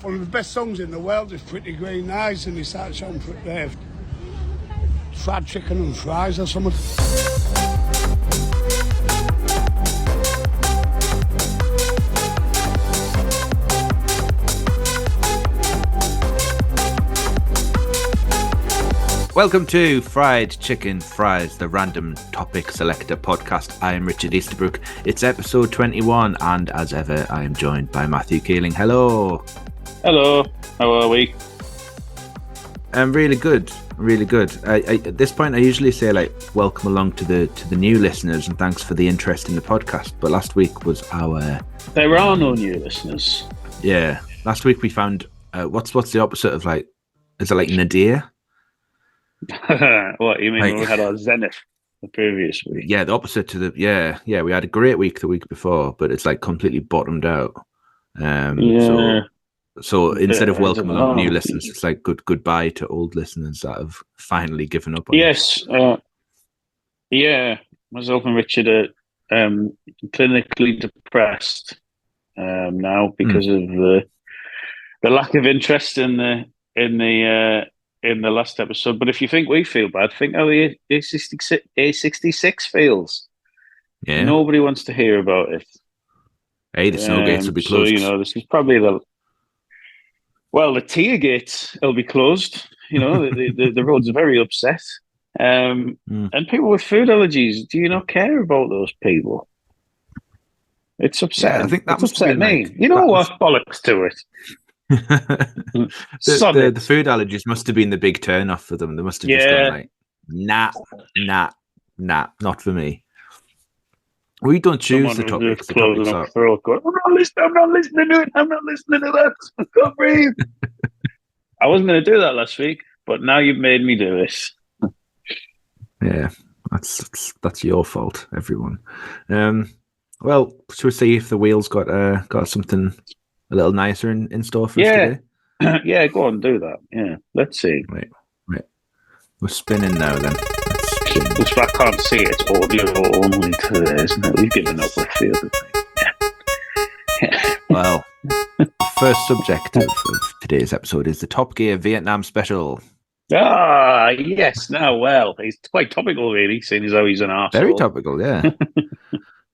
One of the best songs in the world is Pretty Green Eyes, and he starts on fried chicken and fries or something. Welcome to Fried Chicken Fries, the random topic selector podcast. I am Richard Easterbrook. It's episode 21, and as ever, I am joined by Matthew Keeling. Hello. Hello. How are we? I'm really good. Really good. At this point, I usually say welcome along to the new listeners and thanks for the interest in the podcast. But last week was our. There are no new listeners. Yeah. Last week we found what's the opposite of is it nadir? What you mean? When we had our zenith the previous week? Yeah, the opposite to we had a great week the week before, but it's completely bottomed out. So instead of welcome along new listeners, it's goodbye to old listeners that have finally given up on yes. Myself and Richard are clinically depressed now because of the lack of interest in the last episode. But if you think we feel bad, think how the A66 feels. Yeah. Nobody wants to hear about it. Hey, the snow gates will be closed. So, this is probably the tier gates will be closed. The roads are very upset. And people with food allergies, do you not care about those people? It's upsetting. Yeah, I think that's upsetting me. You know what? Bollocks to it. the food allergies must have been the big turn off for them. They must have just gone nah, not for me. We don't choose the topics. I'm not listening to it. I'm not listening to that. I can't breathe. I wasn't going to do that last week, but now you've made me do this. Yeah, that's your fault, everyone. Well, should we see if the wheels got something a little nicer in store for us today? Yeah, go on, do that. Yeah, let's see. Right. We're spinning now then. Which I can't see it. It's audio only today, isn't it? We've given up with the other thing. Yeah. Well, the first subject of today's episode is the Top Gear Vietnam special. Ah, yes. Now, well, it's quite topical, really, seeing as though he's an arsehole. Very topical, yeah.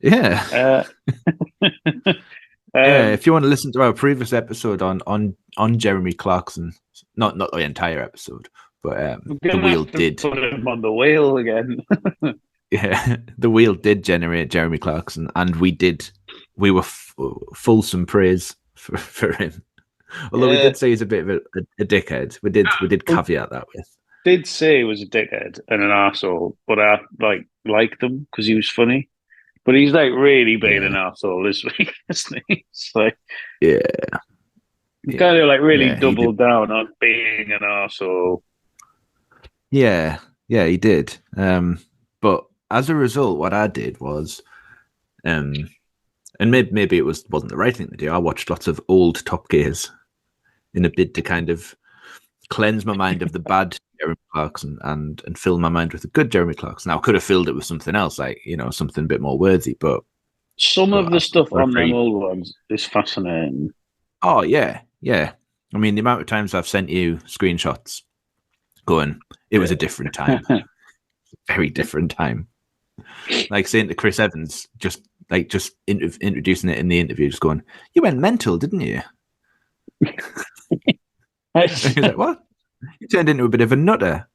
Yeah. If you want to listen to our previous episode on Jeremy Clarkson, not the entire episode, but the wheel did put him on the wheel again. Yeah, the wheel did generate Jeremy Clarkson, and we were fulsome praise for him. Although we did say he's a bit of a dickhead. We did caveat that with. Did say he was a dickhead and an arsehole, but I liked him because he was funny. But he's really being an arsehole this week, isn't he? It's he kind of really doubled down on being an arsehole. Yeah, he did. But as a result, what I did was, and maybe it wasn't the right thing to do. I watched lots of old Top Gears in a bid to kind of cleanse my mind of the bad Jeremy Clarkson and fill my mind with the good Jeremy Clarkson. Now, I could have filled it with something else, something a bit more worthy, but some of the stuff on them old ones is fascinating. Oh, yeah. I mean, the amount of times I've sent you screenshots going, it was a different time. Very different time. Saying to Chris Evans, just introducing it in the interview, just going, you went mental, didn't you? He's like, what? You turned into a bit of a nutter.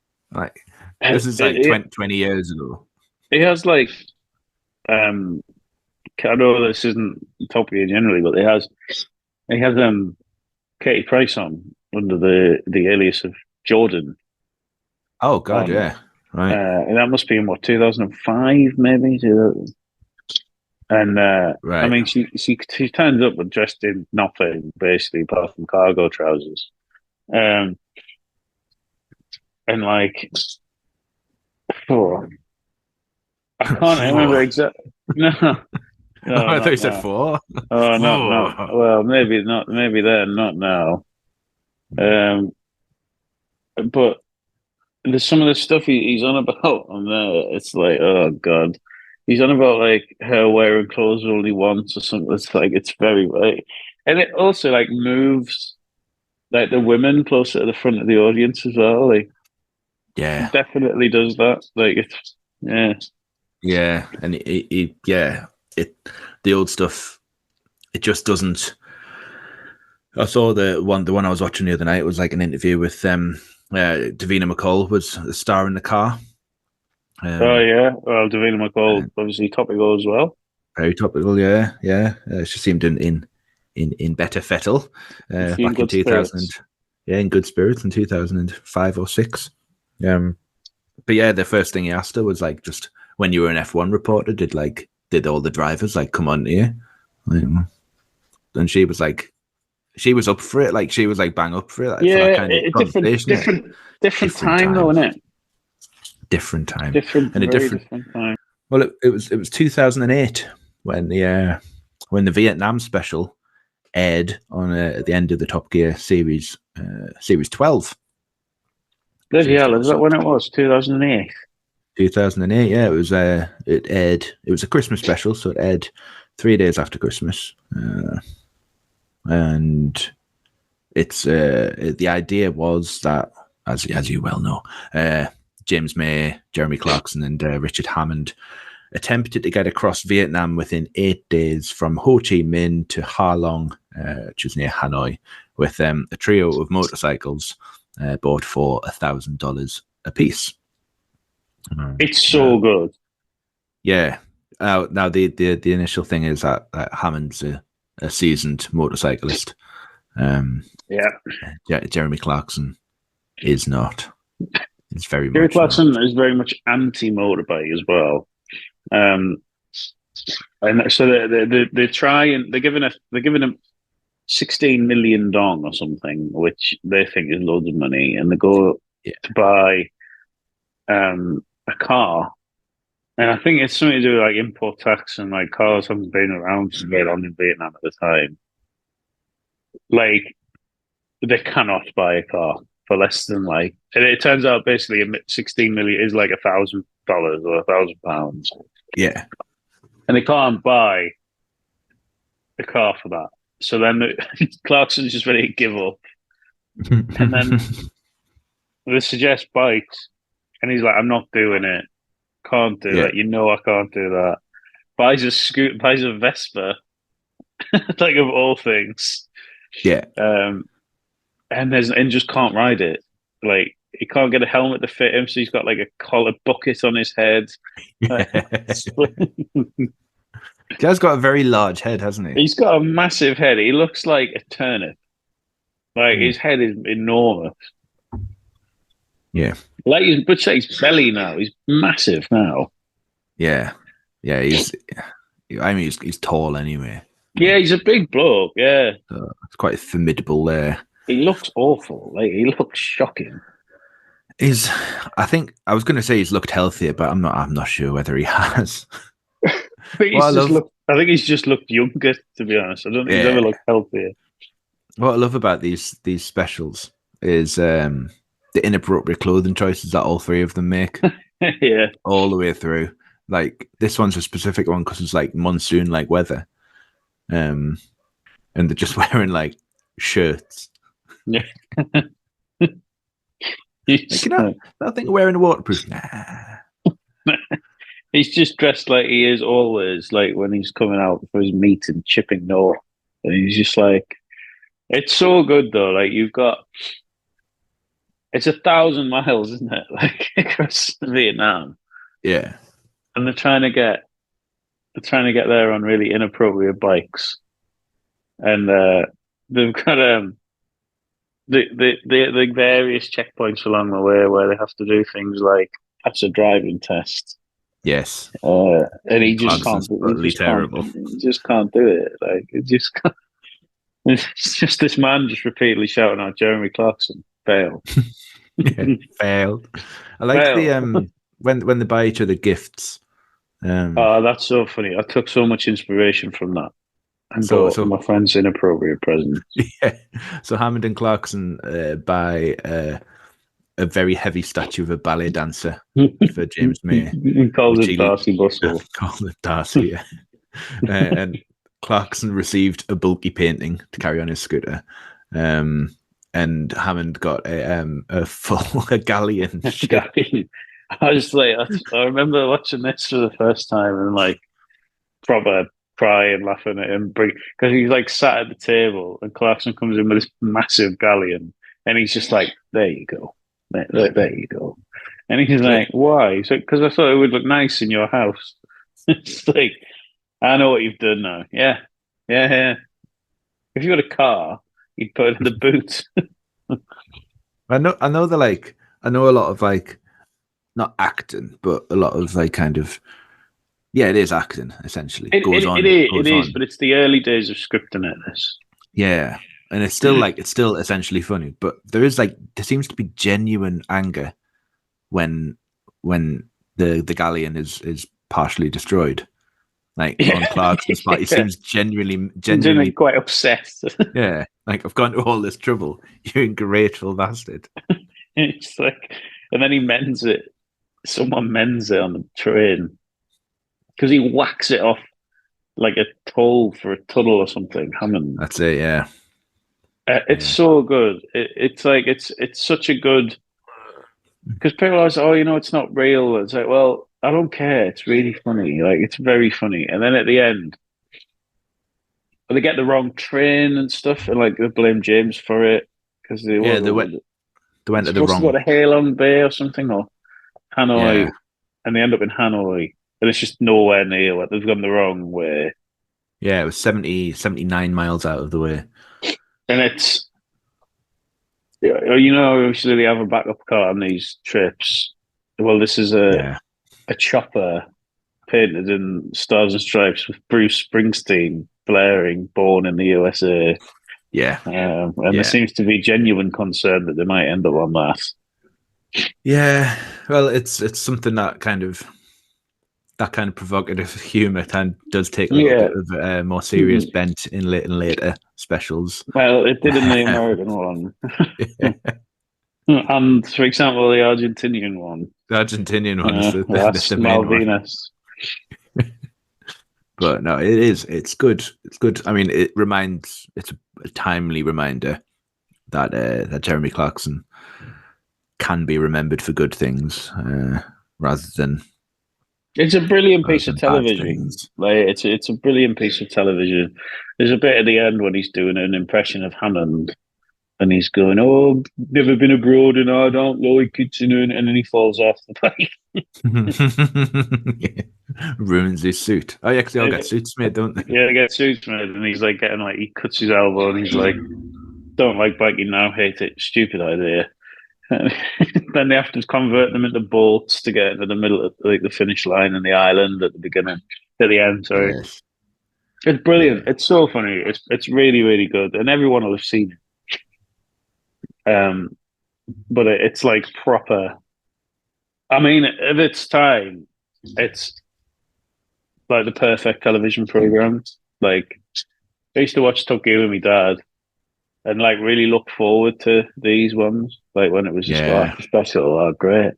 This is 20 years ago. He has I know this isn't Top Gear generally, but he has Katie Price on under the alias of Jordan. Oh God, yeah, right. And that must be in 2005, maybe. And right. I mean, she turns up and dressed in nothing basically apart from cargo trousers, and I can't remember exactly. No, I thought you said 4. Oh no. Well, maybe not. Maybe then, not now. But there's some of the stuff he's on about on there. It's oh God. He's on about her wearing clothes only once or something. It's it's very and it also moves like the women closer to the front of the audience as well. Like, Yeah, definitely does that. Like, it's yeah, yeah, and the old stuff. It just doesn't. I saw the one I was watching the other night was like an interview with Davina McCall was a star in the car. oh yeah. Well, Davina McCall obviously topical as well. Very topical, yeah. She seemed in better fettle Is she in back in good 2000. spirits? Yeah, in good spirits in 2005 or six. But yeah, the first thing he asked her was like, just when you were an F1 reporter, did all the drivers like come on to you? Like, and she was like, she was up for it. Like she was like bang up for it, like, for that Yeah, kind of different, conversation. different time though, isn't it? Different time. Different, And a very different. different time. Well, it was 2008 when the Vietnam special aired on at the end of the Top Gear series 12. Bloody Series hell, 12. is that when it was? 2008? 2008, yeah, it aired. It was a Christmas special, so it aired 3 days after Christmas. And it's the idea was that, as you well know, James May, Jeremy Clarkson, and Richard Hammond attempted to get across Vietnam within 8 days from Ho Chi Minh to Ha Long, which is near Hanoi, with a trio of motorcycles bought for $1,000 a piece. It's so good. Yeah. Now the initial thing is that Hammond's a seasoned motorcyclist. Yeah. Jeremy Clarkson is not. It's very Jeremy much Clarkson not. is very much anti-motorbike as well. And so they try and they're giving him 16 million dong or something, which they think is loads of money, and they go to buy a car. And I think it's something to do with like import tax and like cars haven't been around for very long in Vietnam at the time. Like they cannot buy a car for less than like, and it turns out basically 16 million is like $1,000 or £1,000. Yeah. And they can't buy a car for that. So then Clarkson's just ready to give up. And then they suggest bikes. And he's like, I'm not doing it. Can't do it. You know I can't do that. Buys a Vespa, like of all things. Yeah. And just can't ride it. Like he can't get a helmet to fit him, so he's got like a collar bucket on his head. Guy's got a very large head, hasn't he? He's got a massive head. He looks like a turnip. Like his head is enormous. Yeah. Like his belly now. He's massive now. Yeah. Yeah, he's tall anyway. Yeah, he's a big bloke, yeah. It's quite formidable there. He looks awful. Like he looks shocking. I think I was gonna say he's looked healthier, but I'm not sure whether he has. I think he's just looked younger, to be honest. I don't think he's ever looked healthier. What I love about these specials is the inappropriate clothing choices that all three of them make. Yeah. All the way through. Like this one's a specific one because it's like monsoon like weather. And they're just wearing like shirts. Yeah. I think wearing a waterproof. Nah. He's just dressed like he is always, like when he's coming out for his meet in Chipping North. And he's just like, it's so good though. Like it's 1,000 miles, isn't it? Like across Vietnam. Yeah. And they're trying to get there on really inappropriate bikes. And they've got the various checkpoints along the way where they have to do things like pass a driving test. Yes. And he just can't. He just can't do it. Like it just can't. It's just this man just repeatedly shouting out Jeremy Clarkson, fail. Yeah, failed. I like the when they buy each other gifts. Oh, that's so funny. I took so much inspiration from that. And bought my friend's inappropriate present. Yeah. So Hammond and Clarkson buy a very heavy statue of a ballet dancer for James May. He calls it Darcy Bustle. Calls it Darcy, yeah. And Clarkson received a bulky painting to carry on his scooter. And and Hammond got a full galleon ship. I was like, I remember watching this for the first time and like proper crying, laughing at him because he's like sat at the table and Clarkson comes in with this massive galleon and he's just like, there you go, there you go, and he's like, why? So because I thought it would look nice in your house. It's like, I know what you've done now. Yeah. If you had a car, you'd put it in the boot. I know they're like, I know a lot of like, not acting, but a lot of like kind of, yeah, it is acting essentially. It is, but it's the early days of scripting it. This, yeah, and it's still like it's still essentially funny, but there seems to be genuine anger when the galleon is partially destroyed. Like on Clarkson's part, he seems genuinely quite upset. Yeah, like I've gone to all this trouble, you ungrateful bastard. It's like, and then he mends it. Someone mends it on the train because he whacks it off like a toll for a tunnel or something. Hammond. That's it. Yeah, it's so good. It's like it's such a good, because people are like, oh, it's not real. It's like, well, I don't care. It's really funny. Like, it's very funny. And then at the end, they get the wrong train and stuff, and like they blame James for it because they went to the wrong. What, a Halong Bay or something, or Hanoi, and they end up in Hanoi, and it's just nowhere near. Like, they've gone the wrong way. Yeah, it was 79 miles out of the way, and it's usually they have a backup car on these trips. Well, this is a chopper painted in stars and stripes with Bruce Springsteen blaring "Born in the USA." Yeah, and there seems to be genuine concern that they might end up on that. Yeah, well, it's something that kind of provocative humor does take a little bit of a more serious bent in later specials. Well, it did in the American one. And, for example, the Argentinian one. The Argentinian one is the main Malvinas. One. But no, it's good. It's good. I mean, it's a timely reminder that Jeremy Clarkson can be remembered for good things rather than. It's a brilliant piece of television. Like, it's a brilliant piece of television. There's a bit at the end when he's doing an impression of Hammond. And he's going, oh, never been abroad and I don't like it. And then he falls off the bike. Ruins his suit. Oh, yeah, because they all get suits made, don't they? Yeah, they get suits made. And he's like he cuts his elbow and he's like, don't like biking now, hate it. Stupid idea. And then they have to convert them into boats to get into the middle of like the finish line and the island at the end, sorry. Yes. It's brilliant. Yeah. It's so funny. It's really, really good. And everyone will have seen it. But it's like proper. I mean, at its time, it's like the perfect television program. Like, I used to watch Top Gear with my dad, and like really look forward to these ones. Like when it was just special, oh, great.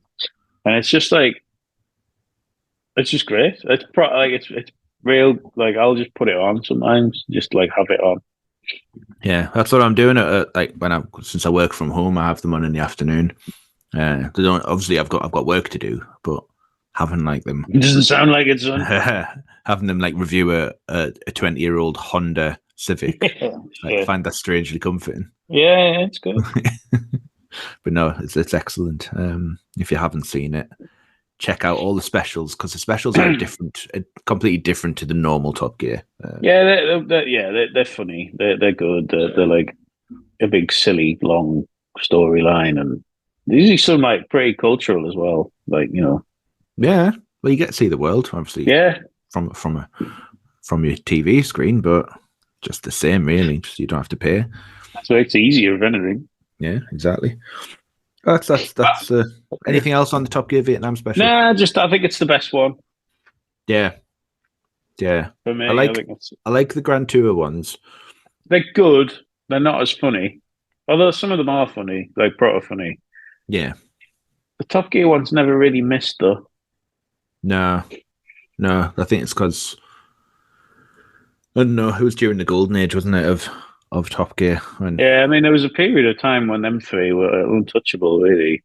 And it's just like, it's just great. It's it's real. Like, I'll just put it on sometimes, just like have it on. Yeah, that's what I'm doing. Like since I work from home, I have them on in the afternoon. Obviously, I've got work to do, but having like them. It doesn't sound like it's on. Having them like review a 20-year-old Honda Civic, I find that strangely comforting. Yeah, it's good. But no, it's excellent. If you haven't seen it, check out all the specials because the specials are completely different to the normal Top Gear. They're funny. They're good. They're like a big, silly, long storyline, and usually some like pretty cultural as well. Like, Yeah, well, you get to see the world, obviously. Yeah, from your TV screen, but just the same, really. Just you don't have to pay. So it's easier, if anything. Yeah, exactly. That's anything else on the Top Gear Vietnam special? Nah, I think it's the best one. Yeah. For me, I like the Grand Tour ones. They're good. They're not as funny, although some of them are funny, like proper funny. Yeah. The Top Gear ones never really missed though. No. I think it's because I don't know. It was during the golden age, wasn't it, of Top Gear. When, Yeah, I mean, there was a period of time when them three were untouchable, really,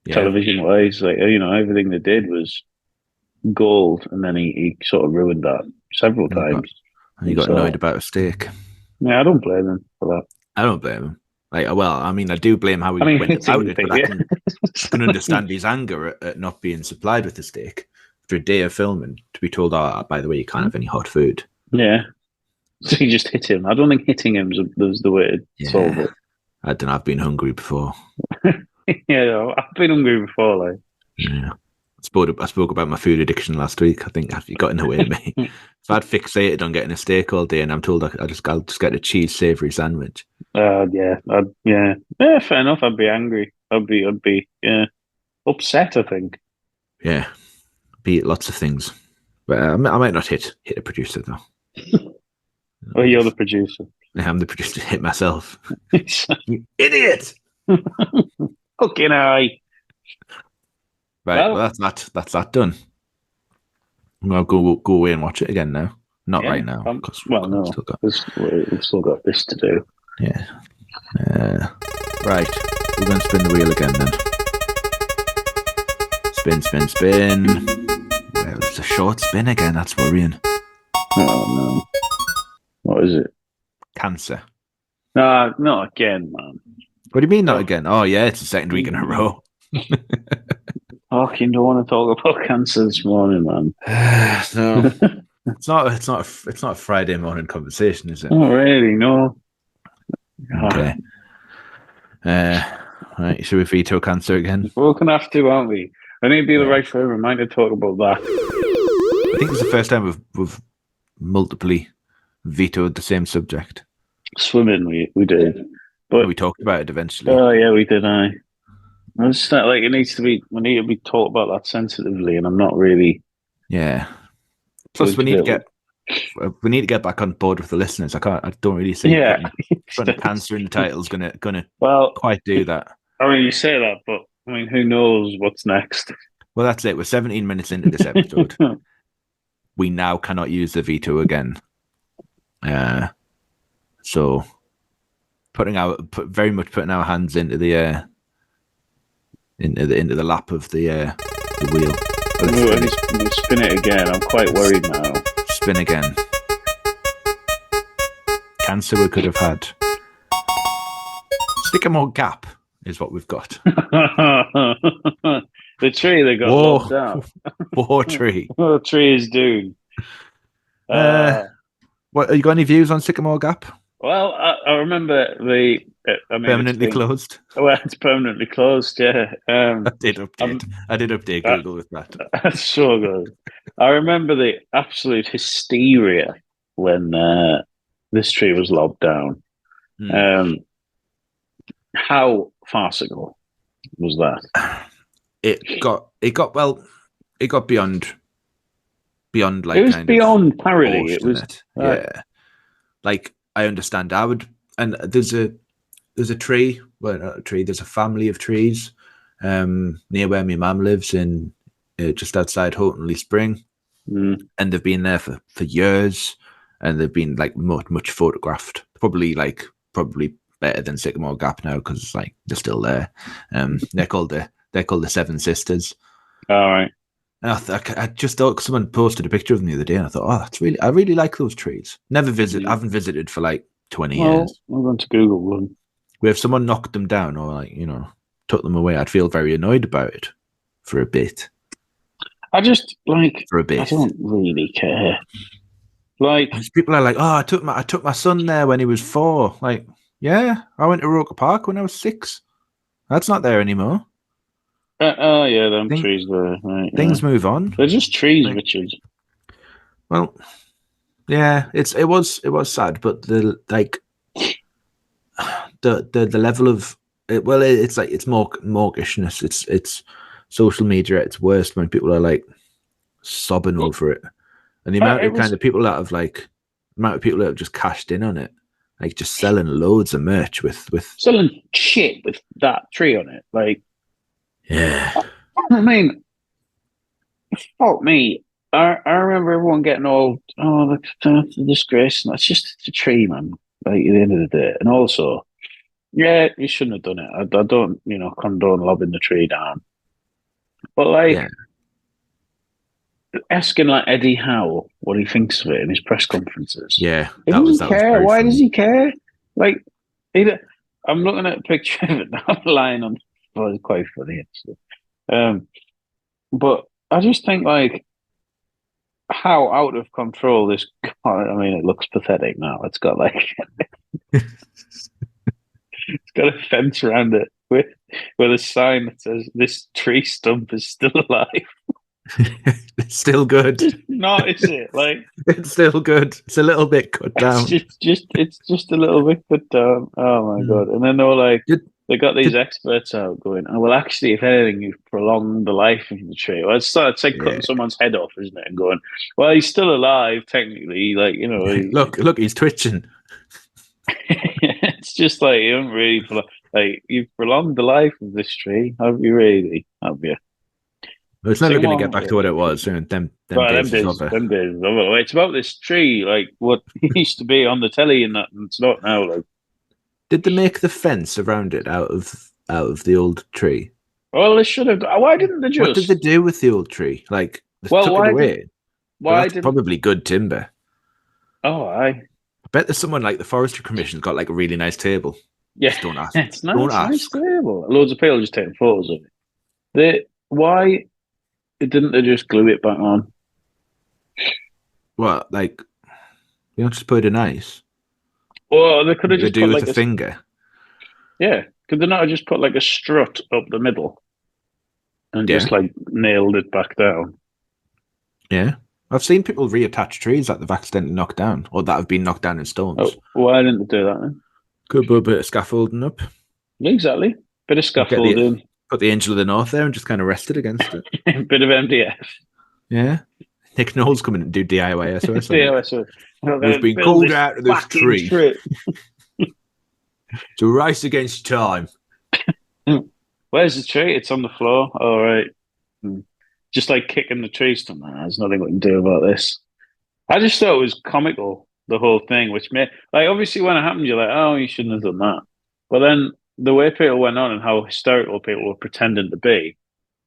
yeah, television-wise. Like, everything they did was gold, and then he sort of ruined that several times. you got So, annoyed about a steak. yeah, I don't blame him for that. I don't blame him. Like, well, I mean, I do blame how he went hitting about it, but people, I can understand his anger at not being supplied with the steak after a day of filming to be told, "Oh, by the way, you can't have any hot food." Yeah. So you just hit him. I don't think hitting him was the way to solve it. I don't know. I've been hungry before. Yeah, I've been hungry before, like. Yeah. I spoke about my food addiction last week. I think you got in the way of me. If I'd fixated on getting a steak all day and I'm told I'll just get a cheese savoury sandwich. Yeah, fair enough. I'd be angry. I'd be upset, I think. Yeah, be lots of things. But I might not hit a producer though. Well, you're the producer. I'm the producer. Hit myself. You idiot! Fucking eye. Right, well, that's that done. I'm gonna go away and watch it again now. Not right now. No, we've still got this to do. Yeah. Right, we're going to spin the wheel again then. Spin. Well, it's a short spin again. That's worrying. Oh no! What is it? Cancer. No, not again, man. What do you mean not again? Oh yeah, it's the second week in a row. Fucking don't want to talk about cancer this morning, man. No, it's not a Friday morning conversation, is it? Not really, no. Okay. Right, should we veto cancer again? We're gonna have to, aren't we? I need to be the right frame of mind to talk about that. I think it's the first time we've multiply vetoed the same subject. Swimming, we did, but we talked about it eventually. Oh yeah, we did. It's not like we need to be talked about that sensitively, and I'm not really. Yeah. Plus, we need to get back on board with the listeners. I don't really see. Yeah. Putting cancer in the title is gonna quite do that. I mean, you say that, but I mean, who knows what's next? Well, that's it. We're 17 minutes into this episode. We now cannot use the veto again. So very much putting our hands into the lap of the wheel. We'll spin it again. I'm quite worried now. Spin again. Cancer we could have had. Sycamore Gap is what we've got. The tree that got locked down. Poor tree. The tree is doomed. What, you got any views on Sycamore Gap? Well, I remember permanently closed. Well, it's permanently closed. Yeah, I did update Google with that. That's so good. I remember the absolute hysteria when this tree was locked down. How farcical was that? It got beyond like it was beyond parody. It was yeah. Like I understand. There's a tree. Well, not a tree. There's a family of trees near where my mum lives in just outside Houghtonleigh Spring, and they've been there for years, and they've been like much photographed. Probably better than Sycamore Gap now because like they're still there. They're called the Seven Sisters. All right. And I just thought someone posted a picture of them the other day, and I thought, I really like those trees. I haven't visited for like 20 years. I'm going to Google one. If someone knocked them down or took them away, I'd feel very annoyed about it for a bit. I just for a bit. I don't really care. Like people are like, oh, I took my son there when he was 4. Like, yeah, I went to Roker Park when I was 6. That's not there anymore. Yeah, them trees there. Right, things move on. They're just trees, Richard. Well, yeah, it was sad, but the level of it. Well, it's like it's mawkishness. It's social media at its worst when people are like sobbing over it, and the amount of people that have just cashed in on it, like just selling loads of merch with selling shit with that tree on it, like. Yeah. I mean, fuck me. I remember everyone getting all, that's a disgrace. It's just a tree, man. like at the end of the day. And also, yeah, you shouldn't have done it. I don't, condone lobbing the tree down. But like Yeah. asking like Eddie Howe what he thinks of it in his press conferences. Yeah. He That was doesn't care. very Why funny. does he care? Like, I'm looking at a picture of it now, lying on. Well, it's quite funny actually. But I just think like how out of control this. I mean, it looks pathetic now. It's got like it's got a fence around it with a sign that says "This tree stump is still alive." It's still good. Just notice it, like It's still good. It's a little bit cut down. it's just a little bit cut down. Oh my god! And then they were like, they got these experts out going, "Oh well, actually, if anything, you've prolonged the life of the tree." Well, it's like cutting someone's head off, isn't it? And going, "Well, he's still alive technically." Like Look, he's twitching. It's just like you haven't really you've prolonged the life of this tree, have you? Really? Have you? It's never going to get back to what it was. Them days is over. Them days is over. It's about this tree, like what used to be on the telly and that, and it's not now. Like, did they make the fence around it out of the old tree? Well, they should have. Why didn't they just? What did they do with the old tree? Like, they took it away. Why did probably good timber? Oh, I bet there's someone like the Forestry Commission's got like a really nice table. Yeah, just don't ask. It's nice table. Loads of people just taking photos of it. Why didn't they just glue it back on? What, like, just put it in ice? Well, they could have just do put with like a finger. Yeah, could they not have just put like a strut up the middle and just like nailed it back down? Yeah, I've seen people reattach trees that they've accidentally knocked down or that have been knocked down in stones. Oh, why didn't they do that then? Could put a bit of scaffolding up. Yeah, exactly. Bit of scaffolding. Put the Angel of the North there and just kind of rest it against it. Bit of MDF. Yeah. Nick Knowles coming and do DIY SOS. We've been called out of this tree to race against time. Where's the tree? It's on the floor. All right. Just like kicking the tree stump. There's nothing we can do about this. I just thought it was comical, the whole thing, which made, like, obviously when it happened, you're like, oh, you shouldn't have done that. But then the way people went on and how hysterical people were pretending to be,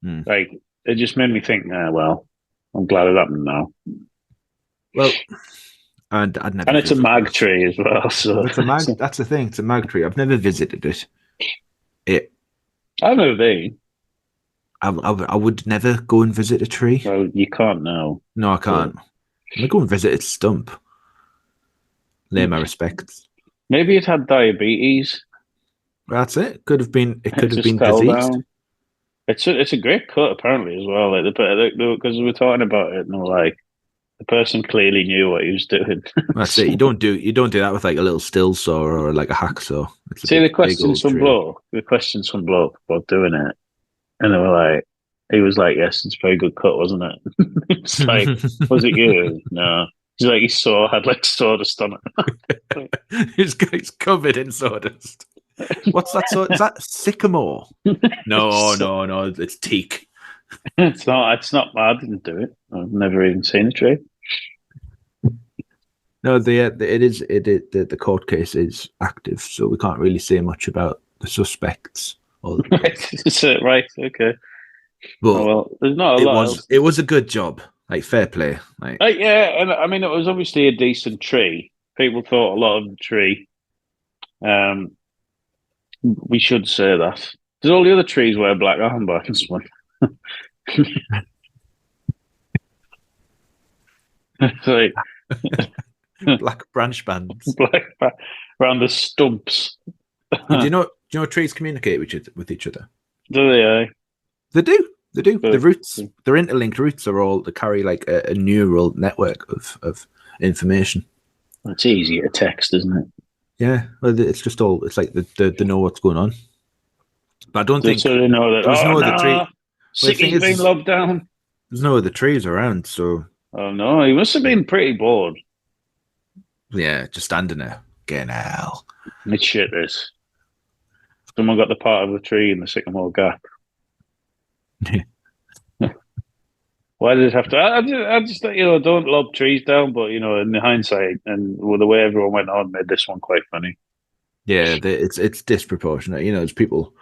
like, it just made me think, well, I'm glad it happened now. Well, I'd never. And it's a mag tree as well. So it's a mag. That's the thing. It's a mag tree. I've never visited it. I've never been. I would never go and visit a tree. Well, you can't now. No, I can't. I'm gonna go and visit its stump. Lay my respects. Maybe it had diabetes. That's it. Could have been. It could have been diseased. Down. It's a great cut apparently as well. Like because we were talking about it and we're like, the person clearly knew what he was doing. That's it. You don't do that with like a little still saw or like a hacksaw. The questions from Bloke about doing it, and they were like, he was like, "Yes, it's a very good cut, wasn't it?" It's like, was it you? No. He's like, his saw had like sawdust on it. His guy's covered in sawdust. What's that sort? Is that Sycamore? No, it's teak. It's not. I didn't do it. I've never even seen a tree. No, the court case is active, so we can't really say much about the suspects. Right. Okay. But there's not a lot. It was a good job. Like, fair play. Yeah, and I mean, it was obviously a decent tree. People thought a lot of the tree. We should say that. Does all the other trees wear black armbands? It's like black branch bands, around the stumps. Do you know trees communicate with each other? Do they? They do. The roots, their interlinked roots they carry like a neural network of information. It's easier to text, isn't it? Yeah, well, it's just all. It's like they know what's going on. But I don't think so they know that. There's no other tree. Sicky's been locked down. There's no other trees around, so. Oh no, he must have been pretty bored. Yeah, just standing there, getting hell. It's shit. This. Someone got the part of the tree in the Sycamore gap. Why did it have to? I just don't lob trees down, but in the hindsight and with the way everyone went on, made this one quite funny. Yeah, it's disproportionate. There's people.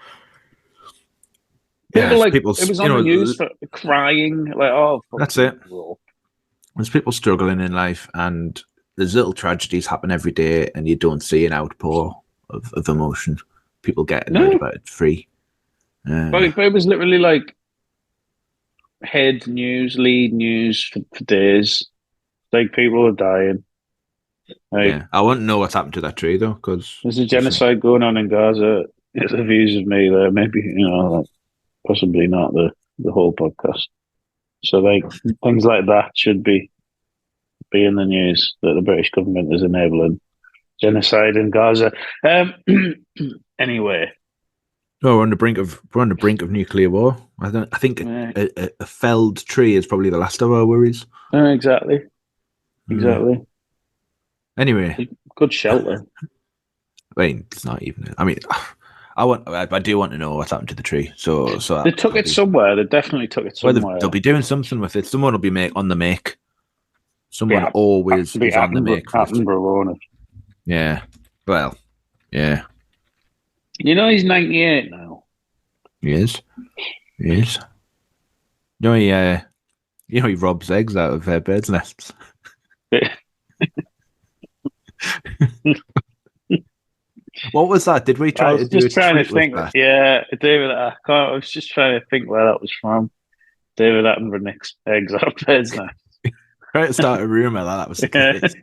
People It was on the news for crying, like, oh, that's it. Roll. There's people struggling in life, and there's little tragedies happen every day, and you don't see an outpour of emotion. People get annoyed about it free. But it was literally like head news, lead news for days. Like people are dying. Yeah, I want to know what's happened to that tree though, because there's a genocide going on in Gaza. It's the views of me there. Maybe possibly not the whole podcast. So like things like that should be in the news that the British government is enabling genocide in Gaza. Anyway. Oh, we're on the brink of nuclear war. I think a felled tree is probably the last of our worries. Exactly. Anyway, good shelter. I mean, it's not even. I mean, I do want to know what's happened to the tree. So they took it somewhere. They definitely took it somewhere. Well, they'll be doing something with it. Someone will be on the make. Someone always is on the make. Yeah. Well. Yeah. He's 98 now. He is. He robs eggs out of birds' nests. What was that? Did we try to do? I was just trying to think. Yeah, David. I was just trying to think where that was from. David Attenborough nicks eggs out of birds' nests. Try to start a rumor that was the case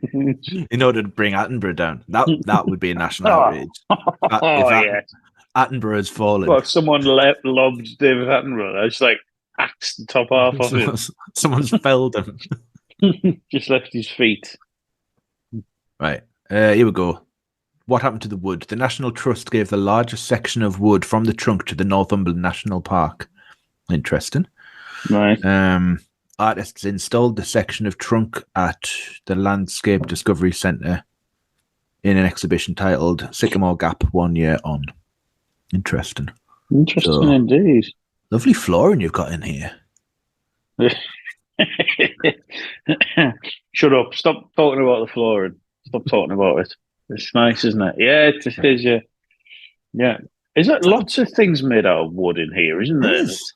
in order to bring Attenborough down. That would be a national outrage. Attenborough has fallen. Well, if someone lobbed David Attenborough, I just like axed the top half off him. Someone's felled him. Just left his feet. Right. Here we go. What happened to the wood? The National Trust gave the largest section of wood from the trunk to the Northumberland National Park. Interesting. Right. Artists installed the section of trunk at the Landscape Discovery Centre in an exhibition titled Sycamore Gap 1 Year On. Interesting. Interesting indeed. Lovely flooring you've got in here. Shut up. Stop talking about the flooring. Stop talking about it. It's nice, isn't it? Yeah, it is. Yeah. Is that lots of things made out of wood in here, isn't there? Is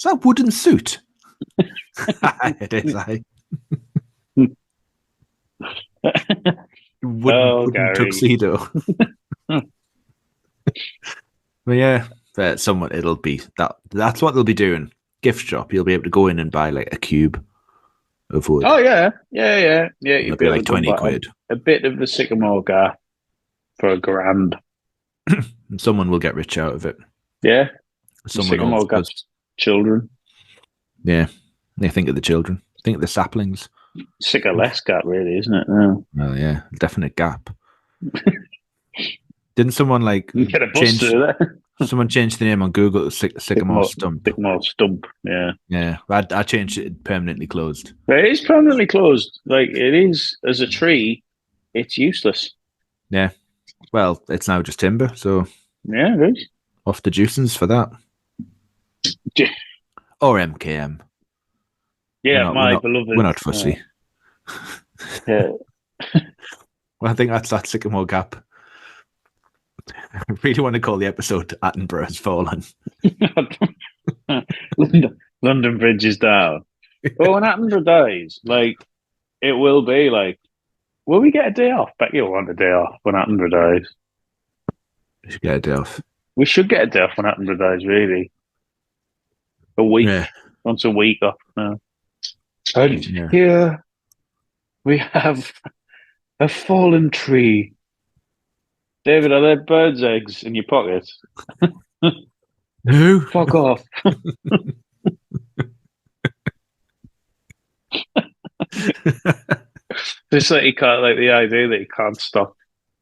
that wooden suit? It is, wooden tuxedo. But yeah, somewhat it'll be that's what they'll be doing. Gift shop, you'll be able to go in and buy like a cube of wood. Oh yeah. It'll be like 20 quid. A bit of the Sycamore Gap for $1,000. And someone will get rich out of it. Yeah. Sycamore Gap children. Yeah. They think of the children. Think of the saplings. Less gap, really, isn't it? No. Well, yeah, definite gap. Didn't someone get a bus through there? Someone changed the name on Google to Sycamore Stump. Sycamore Stump, yeah. Yeah, I changed it permanently closed. It is permanently closed. It is, as a tree, it's useless. Yeah. Well, it's now just timber, so... Yeah, it is. Off the juicens for that. Or MKM. Yeah, beloved. We're not fussy. Yeah. Well, I think that's that Sycamore Gap. I really want to call the episode Attenborough Has Fallen. London Bridge is down. But when Attenborough dies, it will be will we get a day off? Bet you'll want a day off when Attenborough dies. We should get a day off. We should get a day off when Attenborough dies, really. A week. Yeah. Once a week off now. And here we have a fallen tree. David, are there birds' eggs in your pocket? No. Fuck off. Just he can't the idea that he can't stop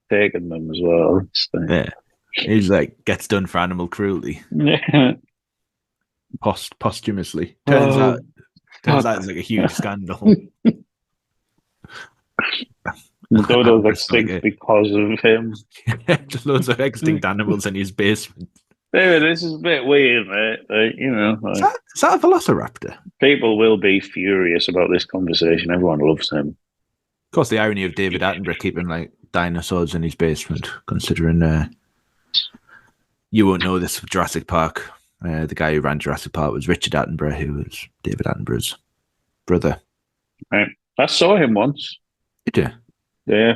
taking them as well. Yeah. He's gets done for animal cruelty. Yeah. Posthumously. Turns out it's a huge scandal. The dodo extinct because of him. Just loads of extinct animals in his basement. David, this is a bit weird, mate. Is that a velociraptor? People will be furious about this conversation. Everyone loves him. Of course, the irony of David Attenborough keeping like dinosaurs in his basement, considering you won't know this with Jurassic Park. The guy who ran Jurassic Park was Richard Attenborough, who was David Attenborough's brother. Right. I saw him once. Did you? Yeah,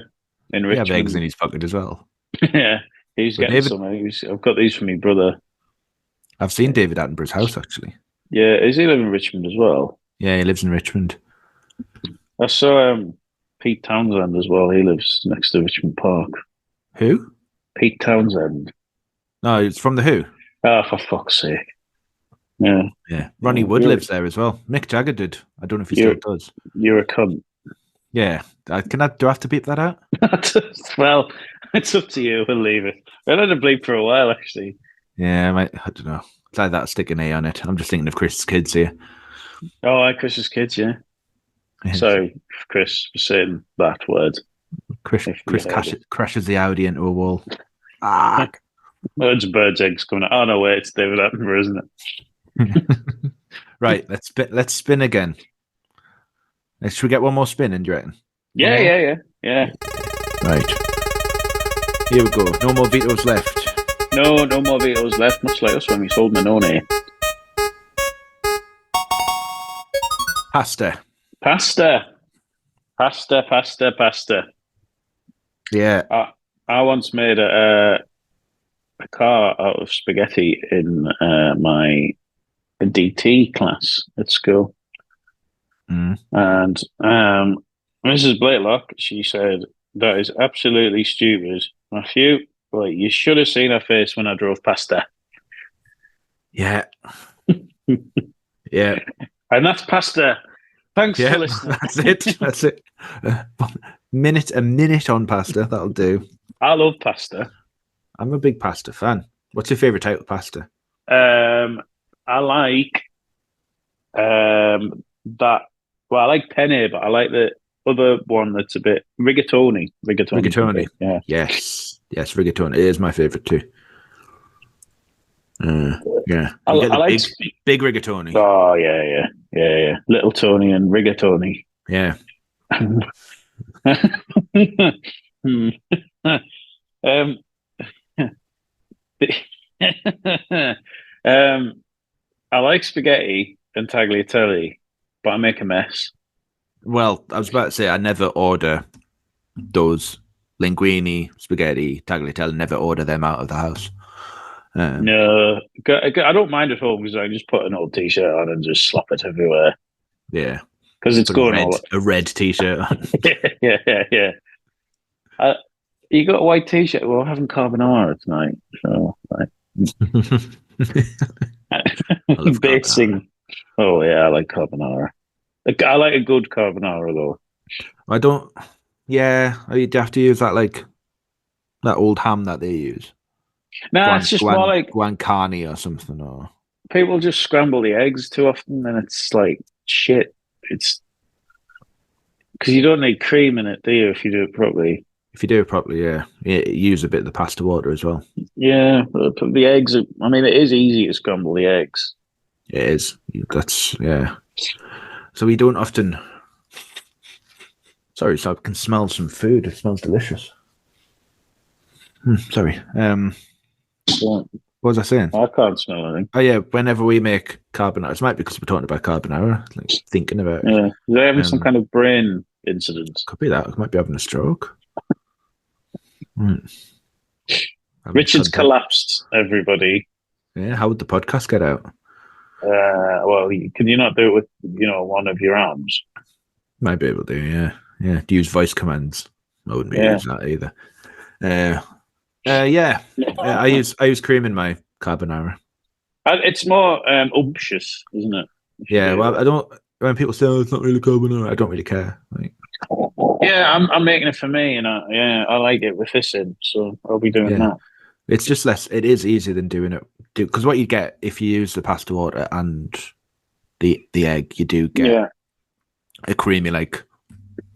in He Richmond. have eggs in his pocket as well. Yeah, he's But getting some eggs. I've got these from my brother. I've seen David Attenborough's house, actually. Yeah, is he living in Richmond as well? Yeah, he lives in Richmond. I saw Pete Townsend as well. He lives next to Richmond Park. Who? Pete Townsend. No, it's from The Who. Oh, for fuck's sake. Yeah. Yeah. Ronnie Wood lives there as well. Mick Jagger did. I don't know if he still does. You're a cunt. Yeah. Do I have to beep that out? Well, it's up to you. We'll leave it. I had a bleep for a while, actually. Yeah, I don't know. It's like that, stick an A on it. I'm just thinking of Chris's kids here. Oh, Chris's kids, yeah. Sorry, Chris, for saying that word. Chris crashes the Audi into a wall. Ah. Loads of birds' eggs coming out. Oh, no, wait, it's David Attenborough, isn't it? Right, let's spin again. Should we get one more spin, do you reckon? Yeah. Right. Here we go. No more vetoes left. No more vetoes left, much like us when we sold Manone. Pasta. Yeah. I once made a car out of spaghetti in my DT class at school. Mm. And Mrs. Blakelock, she said, "That is absolutely stupid. Matthew, well, you should have seen her face when I drove past her." Yeah. Yeah. And that's pasta. Thanks for listening. That's it. A minute on pasta. That'll do. I love pasta. I'm a big pasta fan. What's your favourite type of pasta? I like that. Well, I like penne, but I like the other one that's a bit rigatoni. Rigatoni. Yeah. Yes, rigatoni. It is my favourite too. Yeah. I like big rigatoni. Oh yeah. Little Tony and rigatoni. Yeah. I like spaghetti and tagliatelle, but I make a mess. Well, I was about to say I never order those linguine, spaghetti, tagliatelle. Never order them out of the house. No, I don't mind at home because I can just put an old t-shirt on and just slop it everywhere. Yeah, because it's going a red t-shirt on. yeah. You got a white t-shirt? Well, we're having carbonara tonight, so like. Basing. Oh yeah, I like carbonara. I like a good carbonara though. I don't. Yeah, you'd have to use that like that old ham that they use. No, it's just more like guanciale or something. Or people just scramble the eggs too often, and it's like shit. It's because you don't need cream in it, do you? If you do it properly. If you do it properly, yeah. Use a bit of the pasta water as well. Yeah, but the eggs. It is easy to scramble the eggs. It is. Yeah. So we don't often. Sorry, so I can smell some food. It smells delicious. Sorry. What was I saying? I can't smell anything. Oh yeah, whenever we make carbonara, it might be because we're talking about carbonara, like thinking about it. Yeah, they're having some kind of brain incident. Could be that. I might be having a stroke. Richard's collapsed, everybody. Yeah, how would the podcast get out? Well, can you not do it with one of your arms? Might be able to, yeah. Use voice commands. I wouldn't be using that either. I use cream in my carbonara. It's more umptious, isn't it? Yeah, well, I don't. When people say, "Oh, it's not really carbonara," I don't really care. Like, yeah, I'm making it for me, and I like it with this in, so I'll be doing that. It's just less. It is easier than doing it because what you get if you use the pasta water and the egg, you do get a creamy like.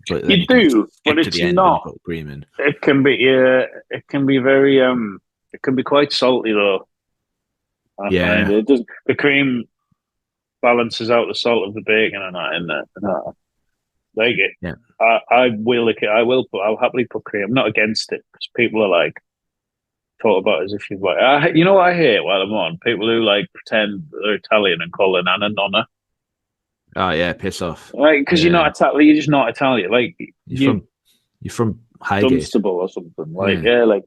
You do, but it's not. Cream in. It can be very it can be quite salty though. I Yeah. find it doesn't. The cream balances out the salt of the bacon and that in there. No, like it. Yeah. I will. I will put. I'll happily put cream. I'm not against it because people are like talk about it as if you've like. You know what I hate while I'm on? People who like pretend they're Italian and call their nana nonna. Oh yeah, piss off. Like because you're Yeah. not Italian. You're just not Italian. Like You're from Highgate. Dunstable or something. Like Yeah. like.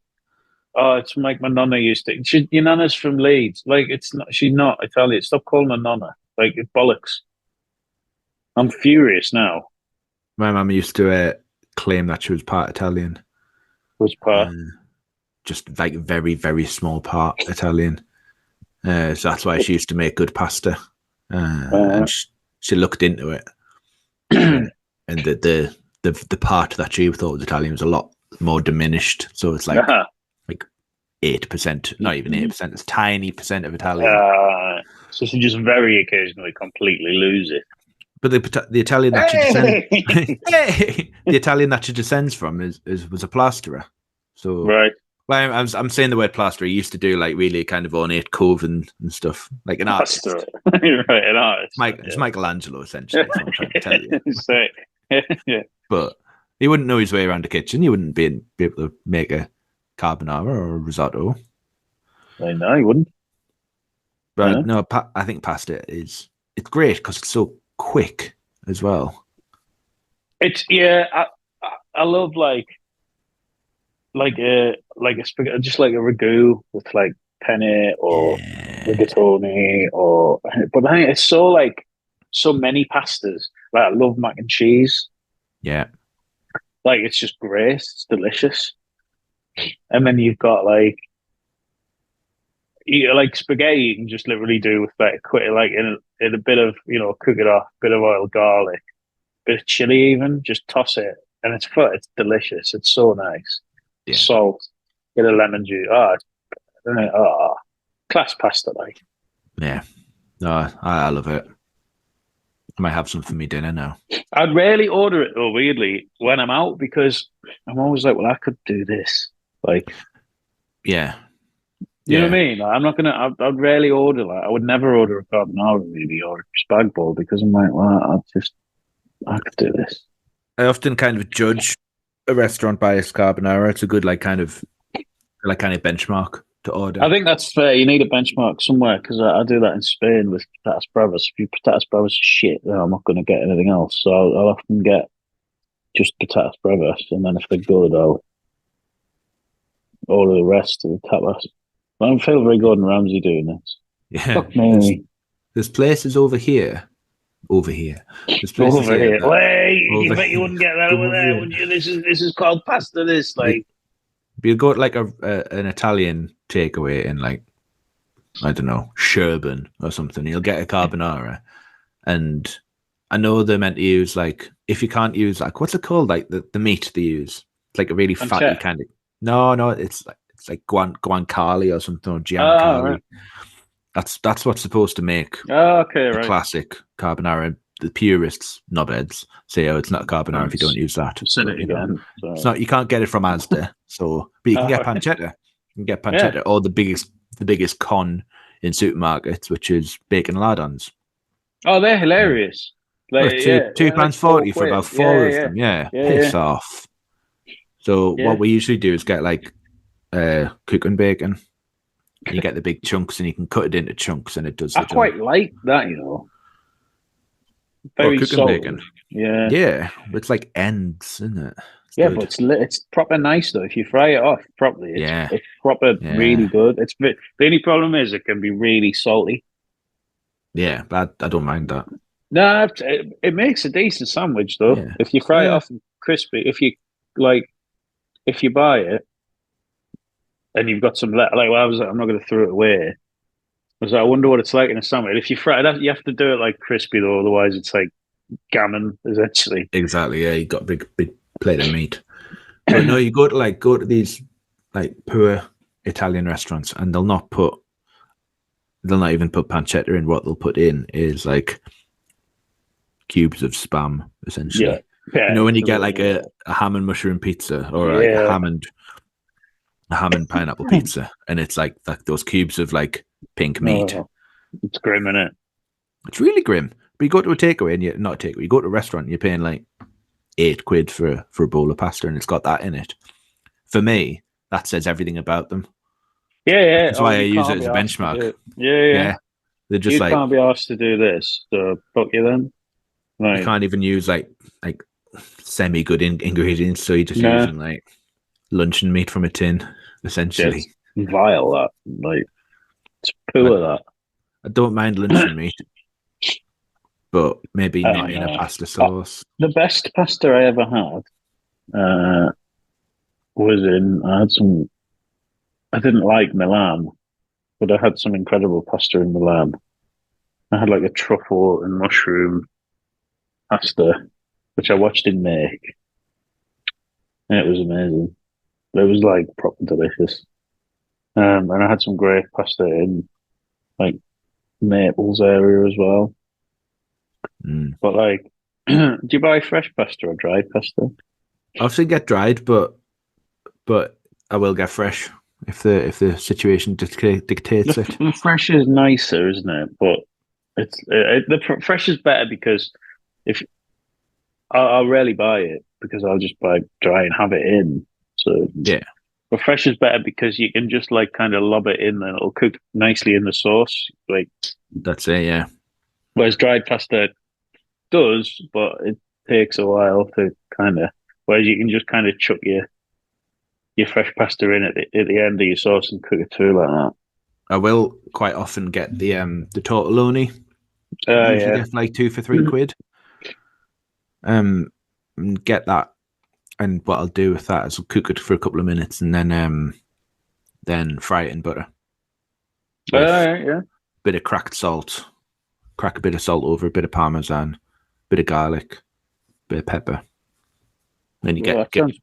Oh, it's like my nonna used to. Your nana's from Leeds. Like it's not. She's not Italian. Stop calling her nonna. Like it's bollocks. I'm furious now. My mum used to claim that she was part Italian. Which part? Just like very, very small part Italian. So that's why she used to make good pasta. And she looked into it. And the part that she thought was Italian was a lot more diminished. So it's like 8%, not even 8%, it's tiny percent of Italian. So she just very occasionally completely lose it. But the Italian that she descends, the Italian that she descends from was a plasterer. So right. Well, I'm saying the word plasterer. He used to do like really kind of ornate carving and stuff, like an artist. Right, an artist. It's Michelangelo essentially. Is what I'm trying to tell you. Yeah. But he wouldn't know his way around the kitchen. He wouldn't be able to make a carbonara or a risotto. No, he wouldn't. But no, I think pasta it's great because it's so quick as well. It's I love like a spaghetti, just like a ragu with like penne or rigatoni but I think it's so many pastas. Like I love mac and cheese. Yeah. Like it's just great. It's delicious. And then you've got like spaghetti you can just literally do with like in a bit of cook it off, bit of oil, garlic, bit of chili even, just toss it and it's delicious. It's so nice. Yeah. Salt, get a lemon juice. Class pasta, like. Yeah, no, I love it. I might have some for me dinner now. I'd rarely order it though, weirdly, when I'm out because I'm always like, well, I could do this, like. Yeah. You know what I mean? Like, I'm not gonna. I'd rarely order I would never order a carbonara really or a spag bowl because I'm like, well, I could do this. I often kind of judge a restaurant by its carbonara. It's a good kind of benchmark to order. I think that's fair. You need a benchmark somewhere because I do that in Spain with patatas bravas. If your patatas bravas are shit, then I'm not going to get anything else. So I'll often get just patatas bravas, and then if they're good, I'll order the rest of the tapas. I don't feel very Gordon Ramsay doing this. Yeah, fuck me. There's places over here. There's places over here. Wait, you bet here. You wouldn't get that over there, would you? This is called pasta. This you'll go to an Italian takeaway in I don't know, Sherburn or something. You'll get a carbonara, and I know they're meant to use if you can't use what's it called the meat they use. It's a really fatty kind of. No, it's like guanciale or something or giancale. Right. That's what's supposed to make the classic carbonara. The purists, knobheads, say, it's not a carbonara if you don't use that. Said it again. It's not. You can't get it from Asda. But you can get pancetta. You can get pancetta, or the biggest con in supermarkets, which is bacon lardons. Oh, they're hilarious. £2.40 for about four of them. Yeah, piss off. So what we usually do is get cooking bacon. And you get the big chunks, and you can cut it into chunks, and it does. I quite like that, Very cooking bacon. Yeah. It's like ends, isn't it? Good. But it's proper nice though. If you fry it off properly, it's proper really good. The only problem is it can be really salty. Yeah, but I don't mind that. No, it makes a decent sandwich though. Yeah. If you fry it off and crispy, if you buy it and you've got some I'm not going to throw it away. I wonder what it's like in a sandwich. If you fry it, you have to do it crispy though, otherwise it's like gammon essentially. Exactly. Yeah, you got a big plate of meat. But no, you go to these poor Italian restaurants, and they'll not even put pancetta in. What they'll put in is cubes of spam essentially. Yeah, when you get a ham and mushroom pizza or a ham and pineapple pizza, and it's those cubes of pink meat. Oh, it's grim, isn't it? It's really grim. But you go to a takeaway and not a takeaway. You go to a restaurant and you're paying like £8 for a bowl of pasta, and it's got that in it. For me, that says everything about them. Yeah. That's why I use it as a benchmark. Yeah. They're just you like, can't be asked to do this. So fuck you then. you can't even use like semi good ingredients, so you're just using like luncheon meat from a tin, essentially. Yeah, it's vile that. Like, it's poor that. I don't mind luncheon meat, but maybe not in a pasta sauce. The best pasta I ever had was I didn't like Milan, but I had some incredible pasta in Milan. I had like a truffle and mushroom pasta, which I watched him make. And it was amazing. It was like proper delicious. And I had some great pasta in like Naples area as well. But like, do you buy fresh pasta or dried pasta? I often get dried, but I will get fresh if the situation dictates it. The fresh is nicer, isn't it? But the fresh is better because if I'll rarely buy it because I'll just buy dry and have it in. So yeah, but fresh is better because you can just like kind of lob it in and it'll cook nicely in the sauce. Like that's it, yeah. Whereas dried pasta does, but it takes a while to kind of. Whereas you can just kind of chuck your fresh pasta in at the end of your sauce and cook it through like that. I will quite often get the tortelloni. Usually get like 2 for £3. Get that, and what I'll do with that is I'll cook it for a couple of minutes and then fry it in butter. Bit of cracked salt, crack a bit of salt over, a bit of parmesan, bit of garlic, bit of pepper. Then you get good.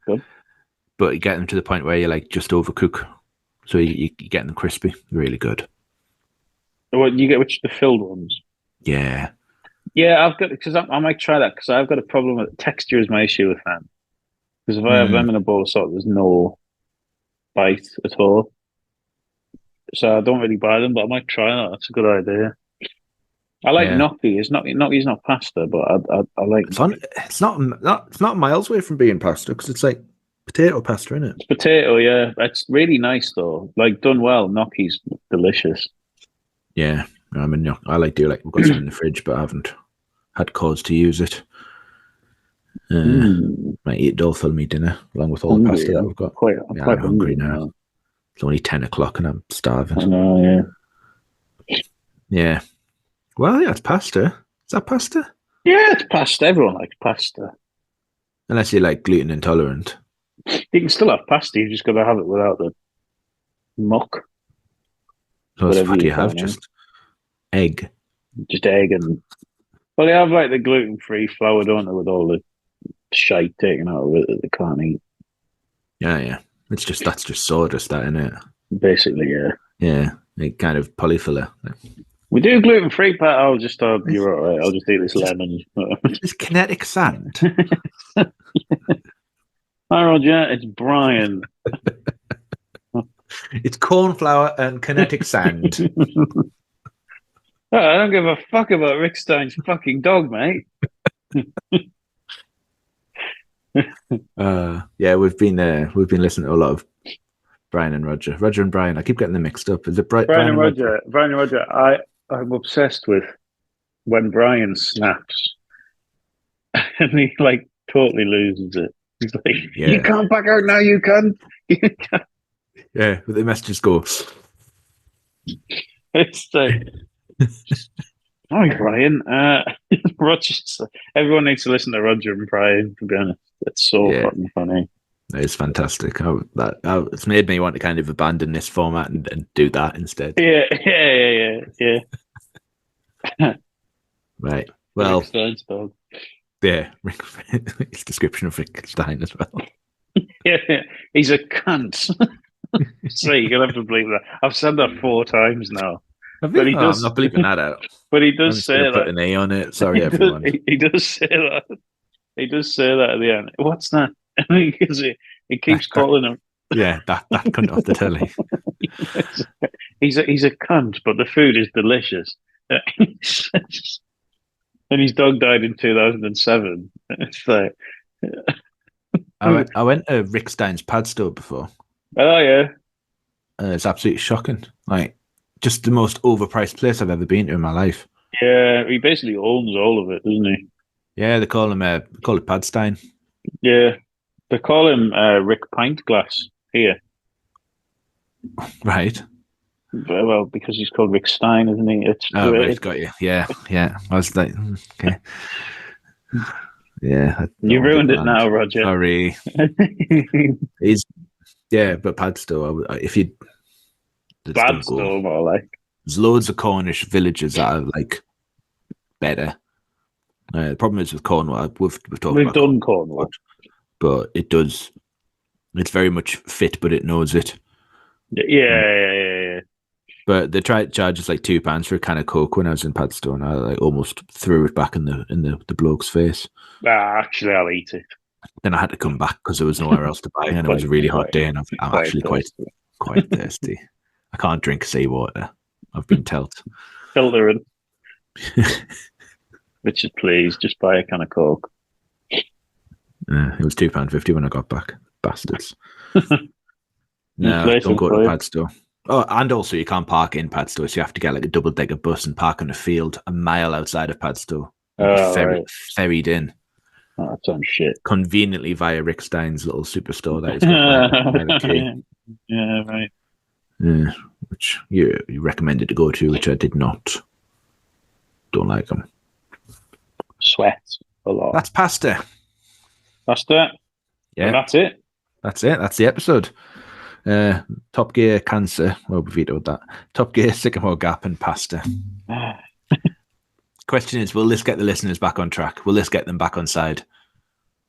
But you get them to the point where you like just overcook, so you get them crispy. Really good. What you get? Which the filled ones? Yeah. I've got because I might try that because I've got a problem with texture is my issue with them. Because if I have them in a bowl of salt, there's no bite at all. So I don't really buy them, but I might try that. That's a good idea. I like gnocchi. Gnocchi's not pasta, but I like. It's not miles away from being pasta because it's like potato pasta, isn't it? It's potato, yeah. It's really nice though. Like done well, gnocchi's delicious. Yeah, I mean, we've got some in the fridge, but I haven't had cause to use it. Might eat it all for me dinner along with all the pasta that we've got. I'm quite hungry now. It's only 10 o'clock and I'm starving. I know, yeah. Yeah. Well, yeah, it's pasta. Is that pasta? Yeah, it's pasta. Everyone likes pasta. Unless you're like gluten intolerant. You can still have pasta. You just got to have it without the muck. So what do you have? Just egg. Just egg and. Well, they have like the gluten-free flour, don't they, with all the shite taken out of it that they can't eat. Yeah. That's just sawdust, that, isn't it? Basically, yeah. Yeah, like kind of polyfiller. We do gluten-free, but you're all right. I'll just eat this lemon. It's kinetic sand. Hi, Roger. It's Brian. It's corn flour and kinetic sand. Oh, I don't give a fuck about Rick Stein's fucking dog, mate. Yeah, we've been listening to a lot of Brian and Roger. Roger and Brian. I keep getting them mixed up. Is it Brian and Roger? Brian and Roger. I'm obsessed with when Brian snaps and he like totally loses it. He's like, "You can't back out now, you can." Yeah, but the messages go. It's like, hi Brian. Roger's. Everyone needs to listen to Roger and Brian. To be honest, it's so fucking funny. It's fantastic. It's made me want to kind of abandon this format and do that instead. Yeah. Right. Well, Rick Stein's dog. Yeah, his description of Rick Stein as well. Yeah, he's a cunt. So you're gonna have to believe that. I've said that 4 times now. But he does. I'm not bleeping that out. But he does say that. Put an A on it. Sorry, everyone. He does say that. He does say that at the end. What's that? Because he keeps calling him. Yeah, that cunt off the telly. He's a cunt, but the food is delicious. And his dog died in 2007. It's like, I went to Rick Stein's pad store before. oh yeah, It's absolutely shocking. Like, just the most overpriced place I've ever been to in my life. yeah. He basically owns all of it, doesn't he? Yeah, they call it Pad Stein. Yeah, they call him Rick Pintglass here. Right. Well, because he's called Rick Stein, isn't he? It's Right, got you. Yeah. I was like, okay. Yeah. You ruined it now, Roger. Sorry. But Pad store, if you... Bad store, more like. There's loads of Cornish villages that are like better. The problem is with Cornwall, we've done Cornwall, but it's very much fit, but it knows it. Yeah. But they tried to charge us like £2 for a can of Coke when I was in Padstow, and I like almost threw it back in the bloke's face. Actually, I'll eat it. Then I had to come back because there was nowhere else to buy, and it was a really hot day, and I'm actually quite thirsty. I can't drink seawater. I've been told. Filtering. Richard, please, just buy a can of Coke. It was £2.50 when I got back. Bastards. No, don't go to Padstow. Oh, and also you can't park in Padstow, so you have to get like a double-decker bus and park on a field a mile outside of Padstow. Ferried in. Oh, that sounds shit. Conveniently via Rick Stein's little superstore that he's got by the key. Yeah, right. Yeah, which you recommended to go to, which I did not. Don't like them. Sweat a lot. That's pasta. Pasta? Yeah. And that's it? That's it. That's the episode. Top Gear Cancer. Well, we vetoed that. Top Gear Sycamore Gap and pasta. Question is, will this get the listeners back on track? Will this get them back on side?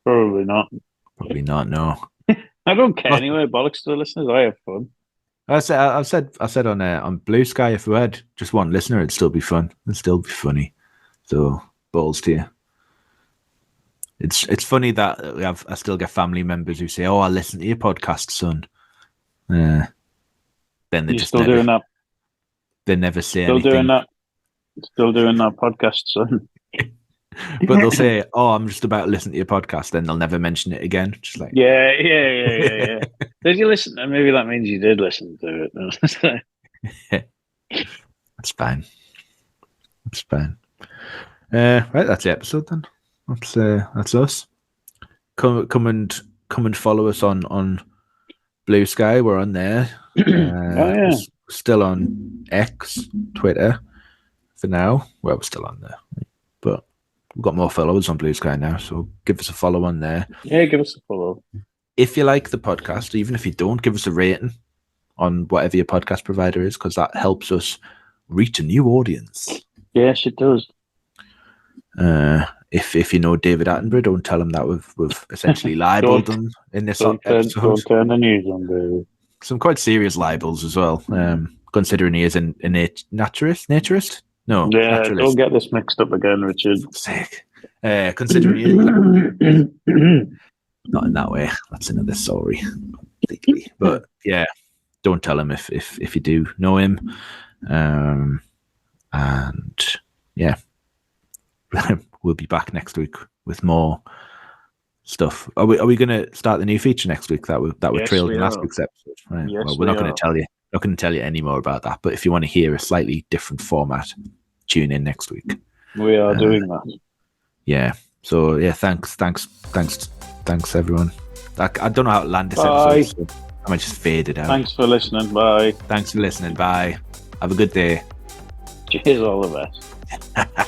Probably not. Probably not, no. I don't care anyway. Bollocks to the listeners. I have fun. I said on Blue Sky, if we had just one listener, it'd still be fun. It'd still be funny. So balls to you. It's funny that I still get family members who say, "Oh, I listen to your podcast, son." Then they just still doing that. They never say still anything. Still doing that podcast, son. But they'll say, "Oh, I'm just about to listen to your podcast." Then they'll never mention it again. Just like, yeah. Did you listen? Maybe that means you did listen to it. That's fine. That's fine. Right, that's the episode then. That's us. Come and follow us on Blue Sky. We're on there. We're still on X, Twitter for now. Well, we're still on there, but we've got more followers on Blue Sky now. So give us a follow on there. Yeah, give us a follow. If you like the podcast, even if you don't, give us a rating on whatever your podcast provider is, because that helps us reach a new audience. Yes, it does. If you know David Attenborough, don't tell him that we've essentially libelled him in this episode. Don't turn the news on, baby. Some quite serious libels as well, considering he is a naturist? No, yeah, naturalist. Don't get this mixed up again, Richard. Sick. Considering he is not in that way. That's another story. But yeah, don't tell him if you do know him. And yeah. We'll be back next week with more stuff. Are we going to start the new feature next week that we trailed in last week's episode? Right. Yes, well, we're not going to tell you. Not going to tell you any more about that. But if you want to hear a slightly different format, tune in next week. We are doing that. Yeah. So yeah, thanks everyone. I don't know how to land this episode. So I might just fade it out. Thanks for listening. Bye. Thanks for listening. Bye. Have a good day. Cheers, all the best.